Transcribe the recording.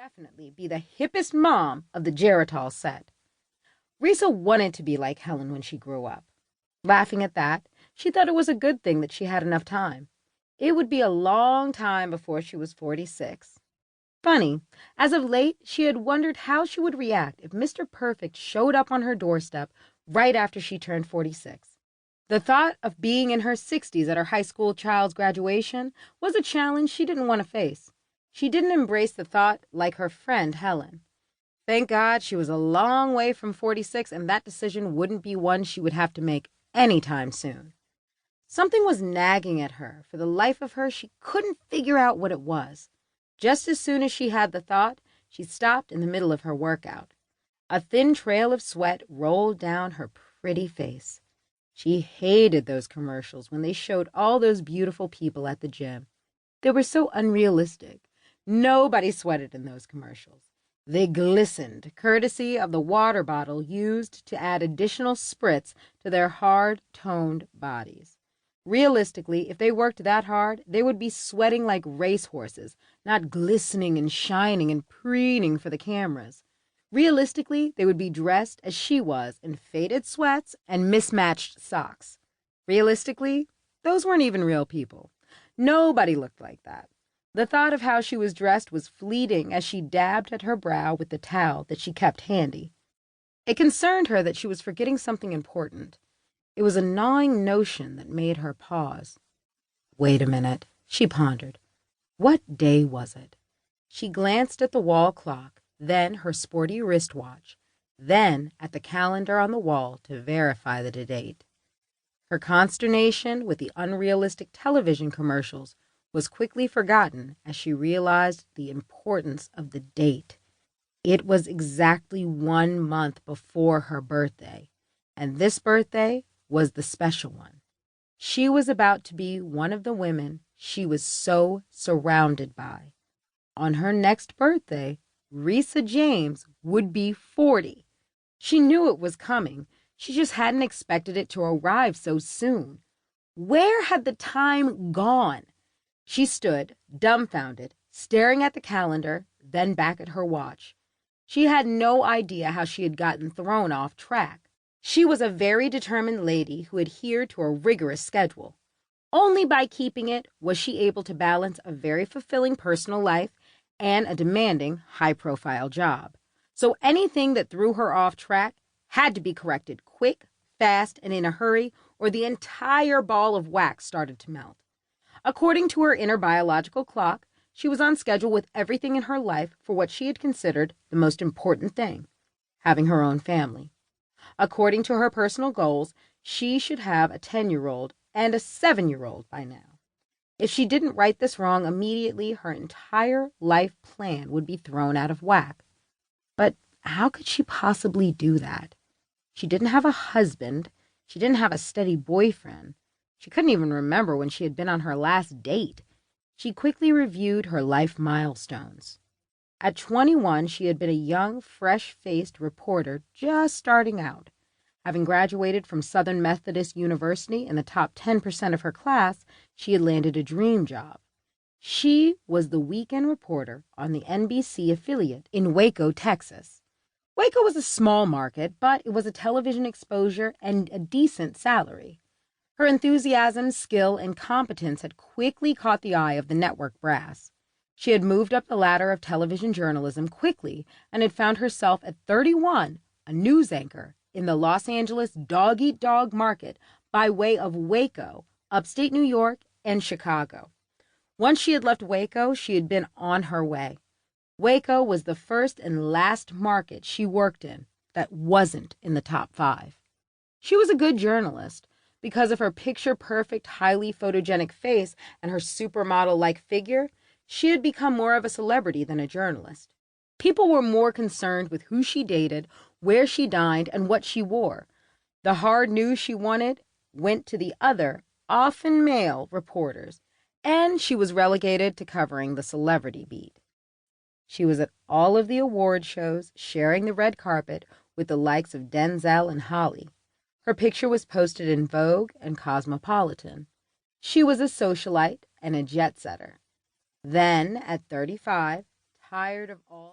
definitely be the hippest mom of the Geritol set. Risa wanted to be like Helen when she grew up. Laughing at that, she thought it was a good thing that she had enough time. It would be a long time before she was 46. Funny, as of late, she had wondered how she would react if Mr. Perfect showed up on her doorstep right after she turned 46. The thought of being in her 60s at her high school child's graduation was a challenge she didn't want to face. She didn't embrace the thought like her friend Helen. Thank God she was a long way from 46, and that decision wouldn't be one she would have to make anytime soon. Something was nagging at her. For the life of her, she couldn't figure out what it was. Just as soon as she had the thought, she stopped in the middle of her workout. A thin trail of sweat rolled down her pretty face. She hated those commercials when they showed all those beautiful people at the gym. They were so unrealistic. Nobody sweated in those commercials. They glistened, courtesy of the water bottle used to add additional spritz to their hard-toned bodies. Realistically, if they worked that hard, they would be sweating like racehorses, not glistening and shining and preening for the cameras. Realistically, they would be dressed as she was in faded sweats and mismatched socks. Realistically, those weren't even real people. Nobody looked like that. The thought of how she was dressed was fleeting as she dabbed at her brow with the towel that she kept handy. It concerned her that she was forgetting something important. It was a gnawing notion that made her pause. Wait a minute, she pondered. What day was it? She glanced at the wall clock, then her sporty wristwatch, then at the calendar on the wall to verify the date. Her consternation with the unrealistic television commercials was quickly forgotten as she realized the importance of the date. It was exactly 1 month before her birthday, and this birthday was the special one. She was about to be one of the women she was so surrounded by. On her next birthday, Risa James would be 40. She knew it was coming. She just hadn't expected it to arrive so soon. Where had the time gone? She stood, dumbfounded, staring at the calendar, then back at her watch. She had no idea how she had gotten thrown off track. She was a very determined lady who adhered to a rigorous schedule. Only by keeping it was she able to balance a very fulfilling personal life and a demanding, high-profile job. So anything that threw her off track had to be corrected quick, fast, and in a hurry, or the entire ball of wax started to melt. According to her inner biological clock, she was on schedule with everything in her life for what she had considered the most important thing, having her own family. According to her personal goals, she should have a 10-year-old and a 7-year-old by now. If she didn't right this wrong immediately, her entire life plan would be thrown out of whack. But how could she possibly do that? She didn't have a husband. She didn't have a steady boyfriend. She couldn't even remember when she had been on her last date. She quickly reviewed her life milestones. At 21, she had been a young, fresh-faced reporter just starting out. Having graduated from Southern Methodist University in the top 10% of her class, she had landed a dream job. She was the weekend reporter on the NBC affiliate in Waco, Texas. Waco was a small market, but it was a television exposure and a decent salary. Her enthusiasm, skill, and competence had quickly caught the eye of the network brass. She had moved up the ladder of television journalism quickly and had found herself at 31 a news anchor in the Los Angeles dog-eat-dog market by way of Waco, upstate New York, and Chicago. Once she had left Waco, she had been on her way. Waco was the first and last market she worked in that wasn't in the top 5. She was a good journalist. Because of her picture-perfect, highly photogenic face and her supermodel-like figure, she had become more of a celebrity than a journalist. People were more concerned with who she dated, where she dined, and what she wore. The hard news she wanted went to the other, often male, reporters, and she was relegated to covering the celebrity beat. She was at all of the award shows, sharing the red carpet with the likes of Denzel and Holly. Her picture was posted in Vogue and Cosmopolitan. She was a socialite and a jet setter. Then, at 35, tired of all